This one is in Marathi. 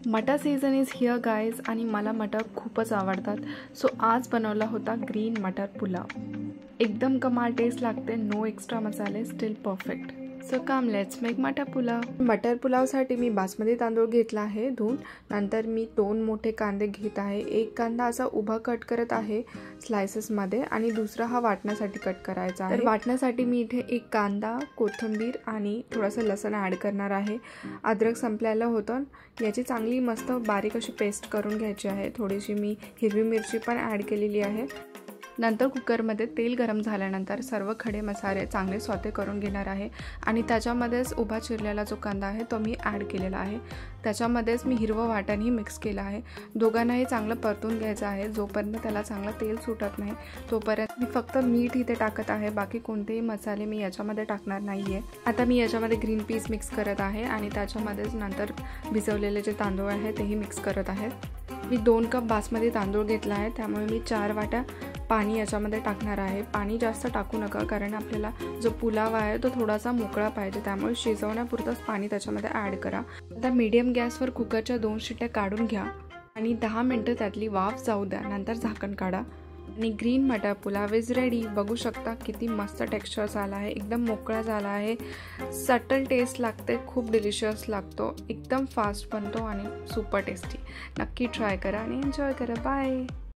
Matar season is here guys आणि मला मटर खूपच आवडतात. सो आज बनवला होता ग्रीन मटर पुलाव. एकदम कमाल टेस्ट लागते, नो एक्स्ट्रा मसाले, still perfect. So come let's make matar pulao. मटर पुलावसाठी मी बासमती तांदूळ घेतला आहे धुवून. नंतर मी 2 मोठे कांदे घेत आहे. एक कांदा असा उभा कट करत आहे स्लायसेसमध्ये आणि दुसरा हा वाटण्यासाठी कट करायचा आहे. तर वाटण्यासाठी मी इथे एक कांदा, कोथिंबीर आणि थोडंसं लसूण ॲड करणार आहे. अद्रक संपलेलं होतं, याची चांगली मस्त बारीक अशी पेस्ट करून घ्यायची आहे. थोडीशी मी हिरवी मिरची पण ॲड केलेली आहे. नंतर कुकरमध्ये तेल गरम झाल्यानंतर सर्व खडे मसाले चांगले सॉते करून घेणार आहे आणि त्याच्यामध्येच उभा चिरलेला जो कांदा आहे तो मी ॲड केलेला आहे. त्याच्यामध्येच मी हिरवं वाटणही मिक्स केलं आहे. दोघांनाही चांगलं परतून घ्यायचं आहे. जोपर्यंत त्याला चांगलं तेल सुटत नाही तोपर्यंत मी फक्त मीठ इथे टाकत आहे. बाकी कोणतेही मसाले मी याच्यामध्ये टाकणार नाही आहे. आता मी याच्यामध्ये ग्रीन पीस मिक्स करत आहे आणि त्याच्यामध्येच नंतर भिजवलेले जे तांदूळ आहे तेही मिक्स करत आहे. मी 2 कप बासमती तांदूळ घेतला आहे, त्यामुळे मी 4 वाट्या पाणी याच्यामध्ये टाकणार आहे. पाणी जास्त टाकू नका, कारण आपल्याला जो पुलाव आहे तो थोडासा मोकळा पाहिजे, त्यामुळे शिजवण्यापुरतंच पाणी त्याच्यामध्ये ॲड करा. आता मीडियम गॅसवर कुकरच्या 2 शिट्ट्या काढून घ्या आणि 10 मिनटं त्यातली वाफ जाऊ द्या. नंतर झाकण काढा आणि green matar pulao is ready. बघू शकता किती मस्त टेक्स्चर झाला आहे, एकदम मोकळा झाला आहे. सटल टेस्ट लागते, खूप डिलिशियस लागतो, एकदम फास्ट बनतो आणि सुपर टेस्टी. नक्की ट्राय करा आणि एन्जॉय करा. बाय.